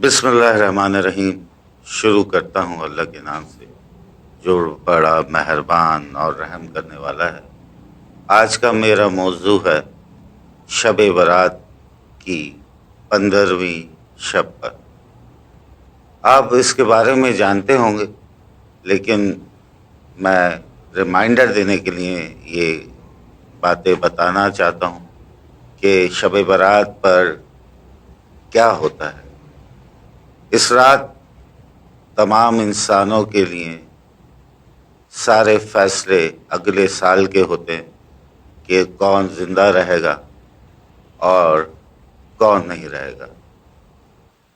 بسم اللہ الرحمن الرحیم۔ شروع کرتا ہوں اللہ کے نام سے جو بڑا مہربان اور رحم کرنے والا ہے۔ آج کا میرا موضوع ہے شب برات کی 15ویں شب پر۔ آپ اس کے بارے میں جانتے ہوں گے، لیکن میں ریمائنڈر دینے کے لیے یہ باتیں بتانا چاہتا ہوں کہ شب برات پر کیا ہوتا ہے۔ اس رات تمام انسانوں کے لیے سارے فیصلے اگلے سال کے ہوتے ہیں کہ کون زندہ رہے گا اور کون نہیں رہے گا۔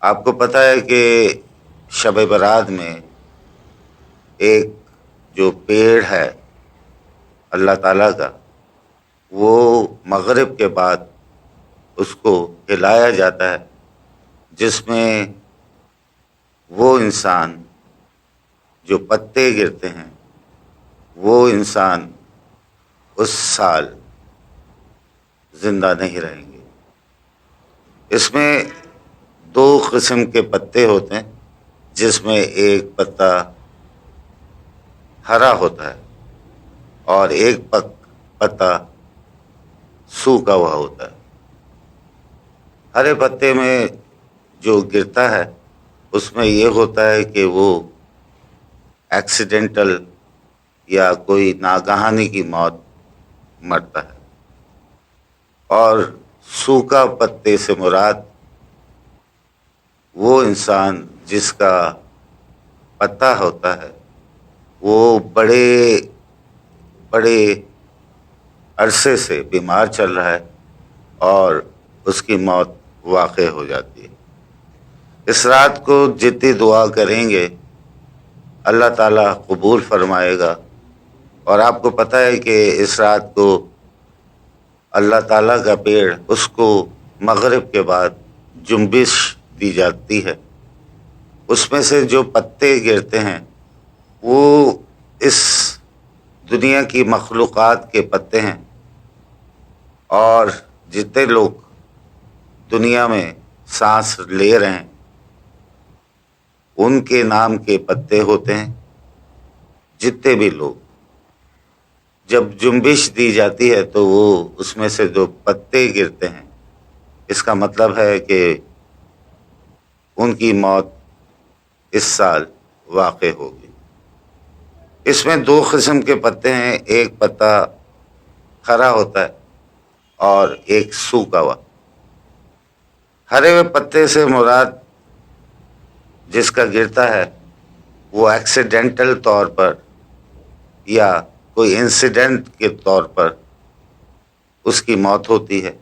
آپ کو پتہ ہے کہ شب برات میں ایک جو پیڑ ہے اللہ تعالیٰ کا، وہ مغرب کے بعد اس کو ہلایا جاتا ہے، جس میں وہ انسان جو پتے گرتے ہیں وہ انسان اس سال زندہ نہیں رہیں گے۔ اس میں 2 قسم کے پتے ہوتے ہیں، جس میں ایک پتا ہرا ہوتا ہے اور ایک پتا سوکھا ہوا ہوتا ہے۔ ہرے پتے میں جو گرتا ہے اس میں یہ ہوتا ہے کہ وہ ایکسیڈنٹل یا کوئی ناگہانی کی موت مرتا ہے، اور سوکھا پتے سے مراد وہ انسان جس کا پتا ہوتا ہے وہ بڑے بڑے عرصے سے بیمار چل رہا ہے اور اس کی موت واقع ہو جاتی ہے۔ اس رات کو جتنی دعا کریں گے اللہ تعالیٰ قبول فرمائے گا، اور آپ کو پتہ ہے کہ اس رات کو اللہ تعالیٰ کا پیڑ اس کو مغرب کے بعد جنبش دی جاتی ہے۔ اس میں سے جو پتے گرتے ہیں وہ اس دنیا کی مخلوقات کے پتے ہیں، اور جتنے لوگ دنیا میں سانس لے رہے ہیں ان کے نام کے پتے ہوتے ہیں۔ جتنے بھی لوگ، جب جنبش دی جاتی ہے تو وہ اس میں سے جو پتے گرتے ہیں، اس کا مطلب ہے کہ ان کی موت اس سال واقع ہوگی۔ اس میں 2 قسم کے پتے ہیں، ایک پتا ہرا ہوتا ہے اور ایک سوکھا ہوا۔ ہرے ہوئے پتے سے مراد جس کا گرتا ہے وہ ایکسیڈنٹل طور پر یا کوئی انسیڈنٹ کے طور پر اس کی موت ہوتی ہے،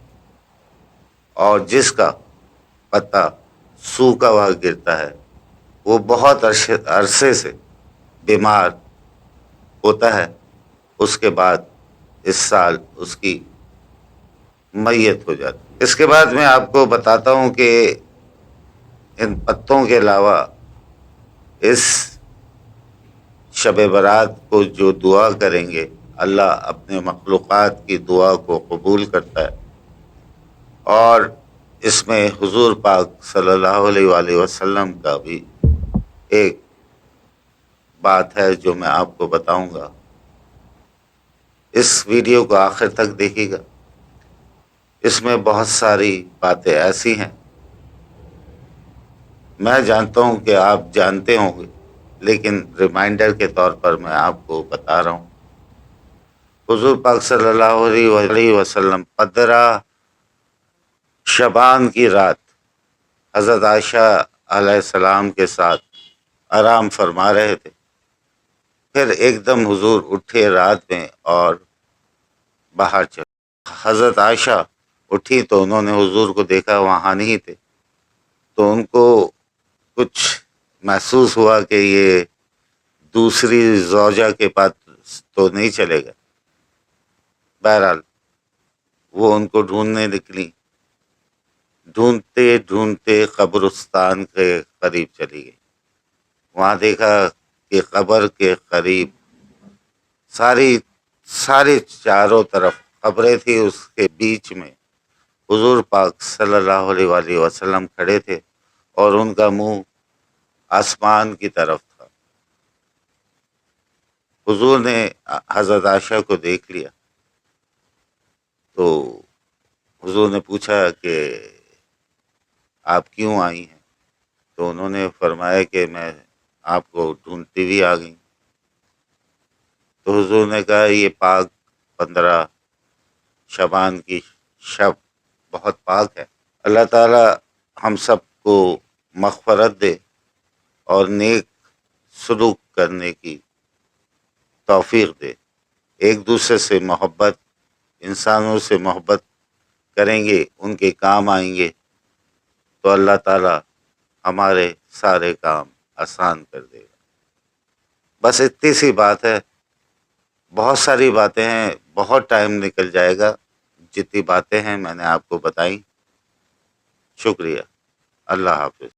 اور جس کا پتا سوکھا ہوا گرتا ہے وہ بہت عرصے سے بیمار ہوتا ہے، اس کے بعد اس سال اس کی میت ہو جاتی ہے۔ اس کے بعد میں آپ کو بتاتا ہوں کہ ان پتوں کے علاوہ اس شب برات کو جو دعا کریں گے اللہ اپنے مخلوقات کی دعا کو قبول کرتا ہے، اور اس میں حضور پاک صلی اللہ علیہ وآلہ وسلم کا بھی ایک بات ہے جو میں آپ کو بتاؤں گا۔ اس ویڈیو کو آخر تک دیکھیے گا، اس میں بہت ساری باتیں ایسی ہیں میں جانتا ہوں کہ آپ جانتے ہوں گے، لیکن ریمائنڈر کے طور پر میں آپ کو بتا رہا ہوں۔ حضور پاک صلی اللہ علیہ وسلم 15 شعبان کی رات حضرت عائشہ علیہ السلام کے ساتھ آرام فرما رہے تھے۔ پھر ایک دم حضور اٹھے رات میں اور باہر چلے۔ حضرت عائشہ اٹھی تو انہوں نے حضور کو دیکھا، وہاں نہیں تھے، تو ان کو کچھ محسوس ہوا کہ یہ دوسری زوجہ کے پاس تو نہیں چلے گا۔ بہرحال وہ ان کو ڈھونڈنے نکلی، ڈھونڈتے ڈھونڈتے قبرستان کے قریب چلی گئی۔ وہاں دیکھا کہ قبر کے قریب ساری چاروں طرف قبریں تھی، اس کے بیچ میں حضور پاک صلی اللہ علیہ وآلہ وسلم کھڑے تھے، اور ان کا منہ آسمان کی طرف تھا۔ حضور نے حضرت عائشہ کو دیکھ لیا تو حضور نے پوچھا کہ آپ کیوں آئی ہیں؟ تو انہوں نے فرمایا کہ میں آپ کو ڈھونڈتی ہوئی آ گئی۔ تو حضور نے کہا یہ پاک 15 شعبان کی شب بہت پاک ہے، اللہ تعالی ہم سب کو مغفرت دے اور نیک سلوک کرنے کی توفیق دے۔ ایک دوسرے سے محبت، انسانوں سے محبت کریں گے، ان کے کام آئیں گے تو اللہ تعالی ہمارے سارے کام آسان کر دے گا۔ بس اتنی سی بات ہے، بہت ساری باتیں ہیں، بہت ٹائم نکل جائے گا، جتنی باتیں ہیں میں نے آپ کو بتائیں۔ شکریہ، اللہ حافظ۔